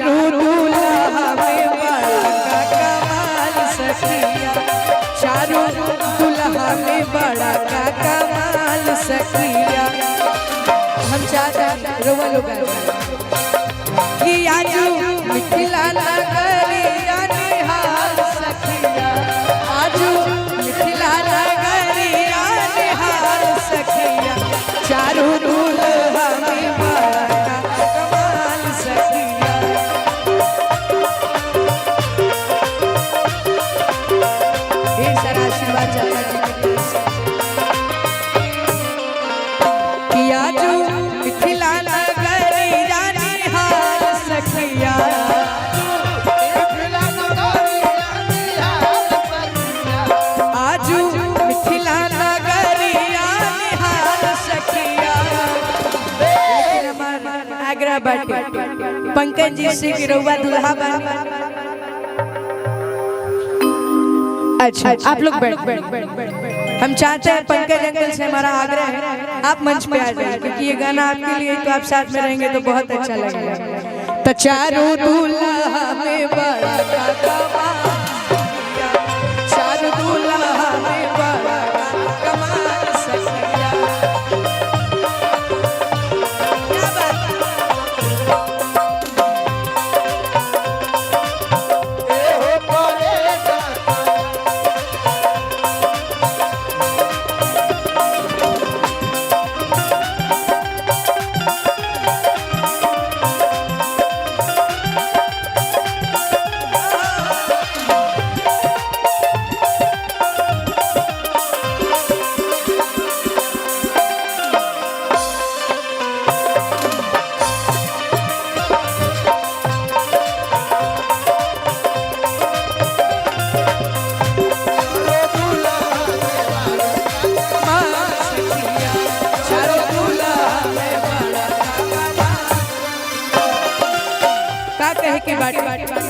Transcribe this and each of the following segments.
चारू दूल्हा में बड़ा का कमाल सखिया, चारू दूल्हा में बड़ा का कमाल सखिया। हम चाहते रोवा लोग कि आजू मिथिला नगरिया निहाल सखिया, आजू मिथिला नगरिया निहाल सखिया, चारू दूल्हा में बड़ा का कमाल सखिया। ढेर सारा आशीर्वाद चाचा जी कि आजू मिथिला नगरिया निहाल सखिया, आजू मिथिला नगरिया निहाल सखिया। आगरा बाटे पंकज जी से गिरवा दुल्हा बन। अच्छा आप लोग बैठ हम चाहते हैं पंकज अंकल से हमारा आग्रह है आप मंच पे आ जाइए क्योंकि ये गाना आपके लिए तो आप साथ में रहेंगे तो बहुत अच्छा लगेगा। तो चारू दूल्हा में बड़ा का कमाल, चारू दूल्हा में बड़ा का कमाल सखिया। क्या बात की बात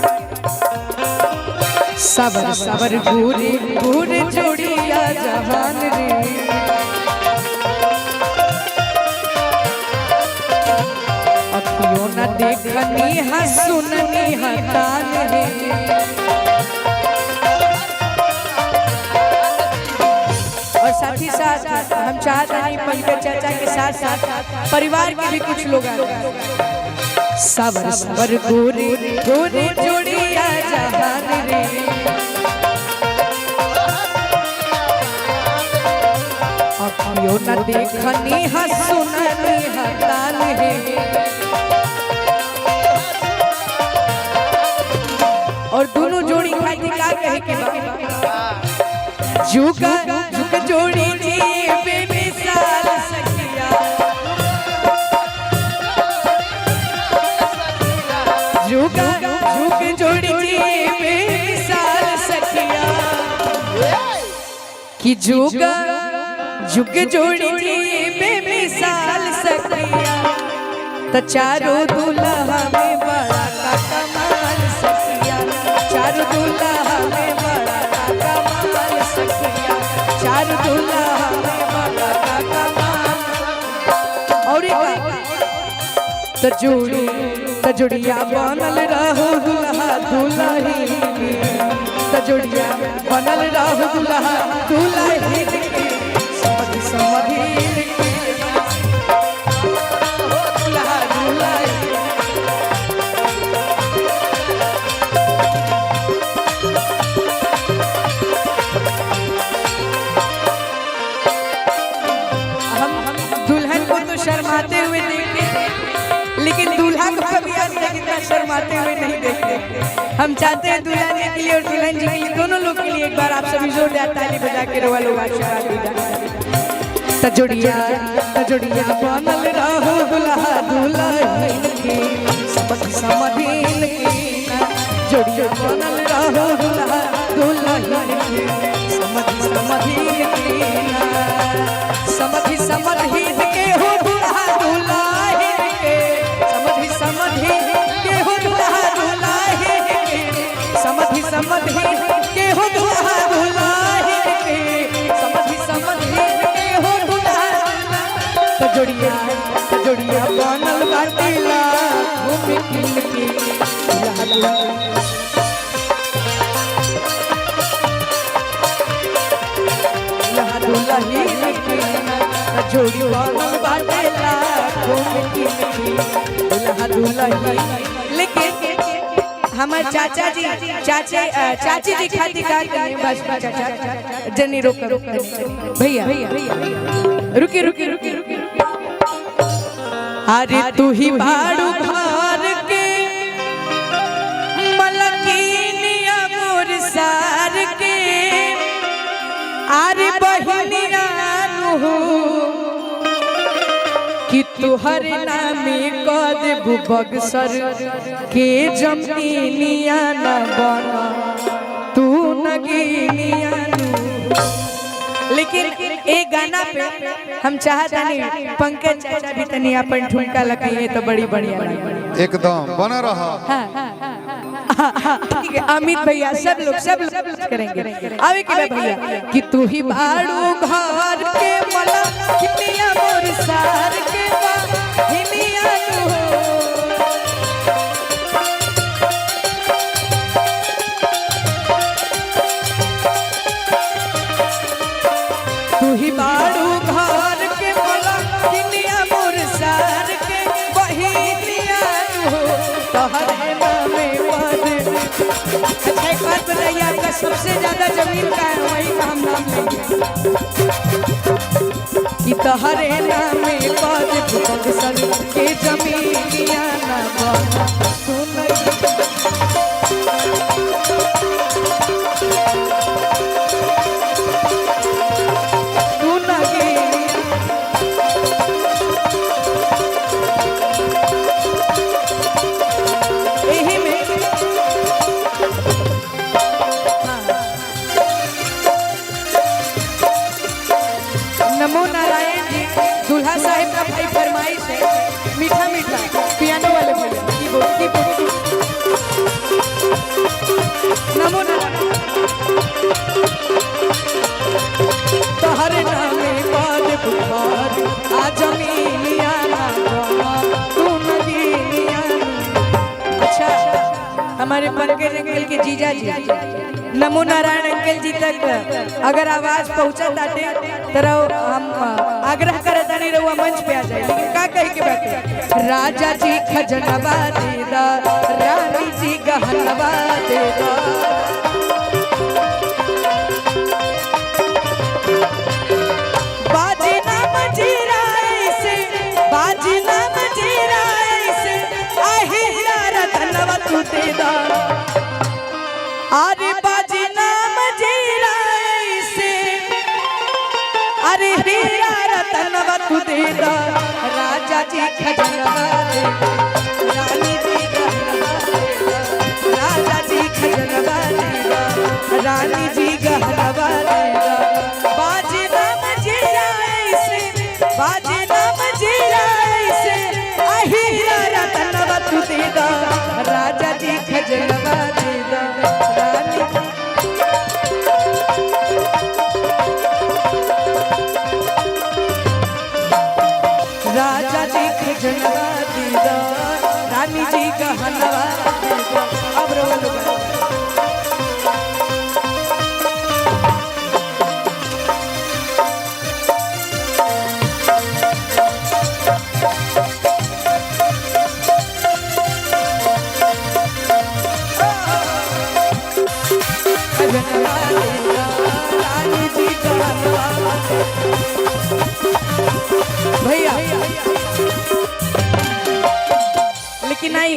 सबर सबर घूरे घूरे जोड़िया जहान रे, अखियों न देखनी है सुननी है तान रे। और साथ ही साथ हम चाहते हैं पंकज चाचा के साथ साथ परिवार के भी कुछ लोग आए। सबर सबर गोरे गोरे जोड़िया जहान रे, अखियों न देखनी है सुननी है तान रे। और दोनों जोड़ी खाती का कहे के जुग जुग जोड़ी जी बेमिसाल सखिया, जुग जुग जोड़ी जी बेमिसाल सखिया, कि जुग जुग जोड़ी जी बेमिसाल सखिया। तो चारों दूल्हा में बड़ा का कमाल सखिया, चारों दूल्हा में बड़ा का कमाल सखिया, चारों दूल्हा में बड़ा का कमाल। और तजुड़िया बनल रहो दुल्हा दुल्हन के, तजुड़िया बनल रहो दुल्हा दुल्हन के, समधि समधि दुल्हा दुल्हन। हम दुल्हन को तो शर्माते हुए देखते लेकिन दूल्हा को कभी आज तक इतना शर्माते हुए नहीं देखते। हम चाहते हैं दुल्हन के लिए और दुल्हन जी के लिए दोनों लोग के लिए एक बार आप सभी जोरदार ताली बजा के रोवा लोग आशीर्वाद दीजिए। तजुड़िया तजुड़िया बनल रहो दुल्हा दुल्हन के, समधि समधि जोड़िया बनल रहो दुल्हा दुल्हन के, समधि समधि समधि समधि के हो दुल्हा दुल्हन के, समधि समधि के हो दुल्हा दुल्हन के, समधि समधि के हो दुल्हा दुल्हन के, समधि समधि के हो दुल्हा। तजुड़िया तजुड़िया बनल बाटिला घूम के दुल्ही जोड़ी बनल बाटे लाखों की दुल्हा दुल्ही। लेकिन हमार चाचा जी चाची जी खाती का करें बस चाचा जनी रोक भैया रुकी रुकी रुकी रुकी अरे तू ही बाड़ू घर के मलकिनिया मोर सार के अरे बहनिया कि तुहर नामे कद बक्सर के जमीनिया न बना तू नगीनिया। लेकिन एक गाना पे हम चाहता नहीं पंकज चाचा भी तनी अपन ठुमका लगाइए तो बड़ी बढ़िया एकदम बना रहा। ठीक है अमित भैया सब लोग करेंगे। आवे कि भैया कि तू ही बाड़ू घर के मला किनिया मोर सार के हिनिया तू ही बाड़ू घर के मला किनिया मोर सार के बहिनिया तोहर नामे पद। अच्छा एक बात बताइए आपका सबसे ज्यादा जमीन का है वही का हम नाम लेंगे कि तोहरे नामे पद बक्सर के जमीनिया ना बना सुन नमो नारायण जी दूल्हा साहिब का भाई फरमाइश है मीठा मीठा पियानो वाले भैया कीबोर्ड नमो नारायण तोहरे नामे पद बुखार आ जमीनिया ना तू नगीनिया। अच्छा हमारे पंकज अंकल के जीजा जी नमो नारायण अंकल जी तक अगर आवाज पहुंचा ताटे तरह हम आग्रह करे तानी रहुआ मंच पे आ जाए। लेकिन का कह के बैठे राजा जी खजनवा देदा रानी जी गहनवा देदा बाजी नाम जीराए से बाजी नाम जीराए से आहे रतनवा तू देदा अरे बाजी नाम जीराए से अरे हीरा रतनवा तू देदा राजा जी खजनवा देदा रानी जी गहनवा देदा राजा जी खजनवा देदा रानी जी गहनवा देदा बाजी नाम जीराए से बाजी नाम जीराए से हीरा रतनवा तू देदा राजा जी खजनवा देदा राजा जी खजनवा दीदा रानी जी गहनवा दीदा। अब रोल खजनवा दीदा रानी जी गहनवा भैया लेकिन नहीं